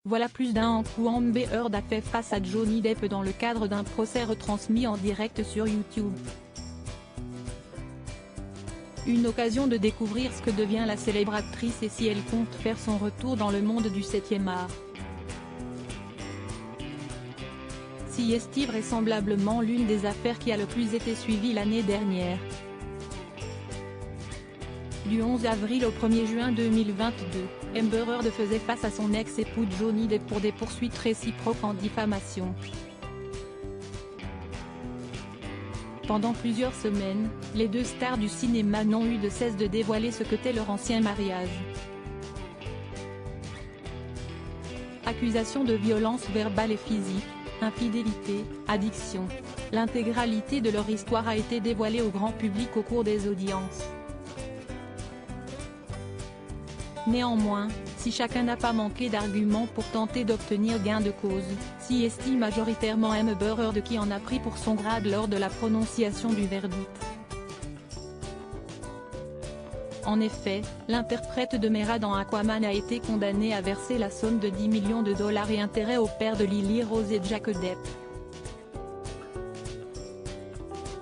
Voilà plus d'un an où Amber Heard a fait face à Johnny Depp dans le cadre d'un procès retransmis en direct sur YouTube. Une occasion de découvrir ce que devient la célèbre actrice et si elle compte faire son retour dans le monde du 7e art. Si est vraisemblablement l'une des affaires qui a le plus été suivie l'année dernière. Du 11 avril au 1er juin 2022, Amber Heard faisait face à son ex-époux Johnny Depp pour des poursuites réciproques en diffamation. Pendant plusieurs semaines, les deux stars du cinéma n'ont eu de cesse de dévoiler ce qu'était leur ancien mariage. Accusations de violence verbale et physique, infidélité, addiction. L'intégralité de leur histoire a été dévoilée au grand public au cours des audiences. Néanmoins, si chacun n'a pas manqué d'arguments pour tenter d'obtenir gain de cause, si estime majoritairement Amber Heard qui en a pris pour son grade lors de la prononciation du verdict. En effet, l'interprète de Mera dans Aquaman a été condamné à verser la somme de 10 millions de dollars et intérêts au père de Lily Rose et Jack Depp.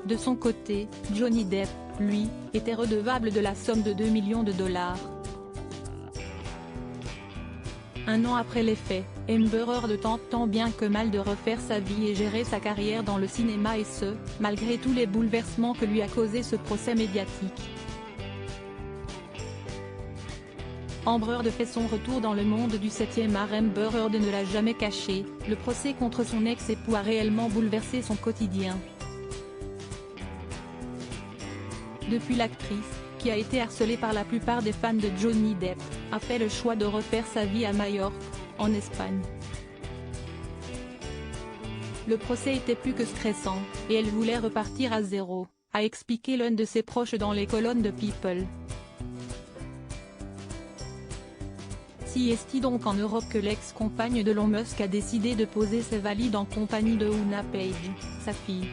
De son côté, Johnny Depp, lui, était redevable de la somme de 2 millions de dollars. Un an après les faits, Amber Heard tente tant bien que mal de refaire sa vie et gérer sa carrière dans le cinéma et ce, malgré tous les bouleversements que lui a causé ce procès médiatique. Amber Heard fait son retour dans le monde du 7e art. Amber Heard ne l'a jamais caché, le procès contre son ex-époux a réellement bouleversé son quotidien. Depuis, l'actrice, qui a été harcelée par la plupart des fans de Johnny Depp, a fait le choix de refaire sa vie à Majorque, en Espagne. Le procès était plus que stressant, et elle voulait repartir à zéro, a expliqué l'un de ses proches dans les colonnes de People. Si est donc en Europe que l'ex-compagne de Elon Musk a décidé de poser ses valises en compagnie de Una Page, sa fille.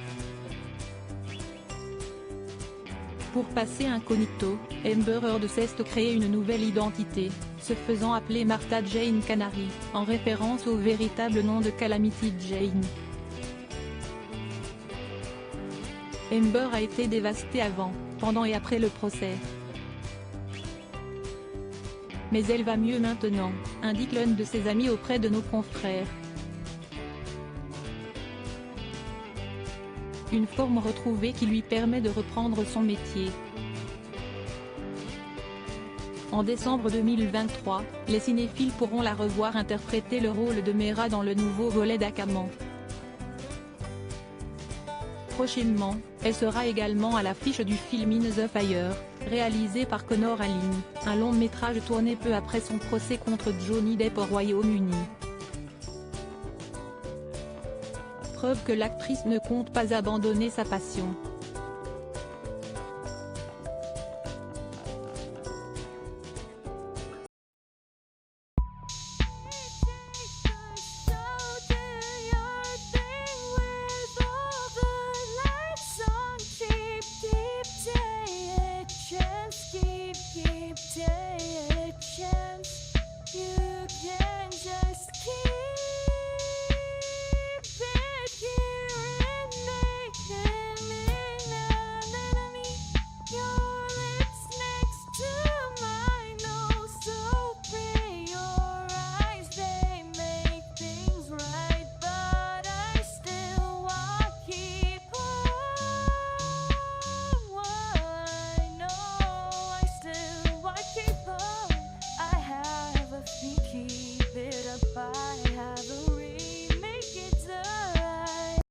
Pour passer incognito, Amber Heard s'est créé une nouvelle identité, se faisant appeler Martha Jane Canary, en référence au véritable nom de Calamity Jane. Amber a été dévastée avant, pendant et après le procès. Mais elle va mieux maintenant, indique l'un de ses amis auprès de nos confrères. Une forme retrouvée qui lui permet de reprendre son métier. En décembre 2023, les cinéphiles pourront la revoir interpréter le rôle de Mera dans le nouveau volet d'Aquaman. Prochainement, elle sera également à l'affiche du film In the Fire, réalisé par Connor Allin, un long métrage tourné peu après son procès contre Johnny Depp au Royaume-Uni. Preuve que l'actrice ne compte pas abandonner sa passion.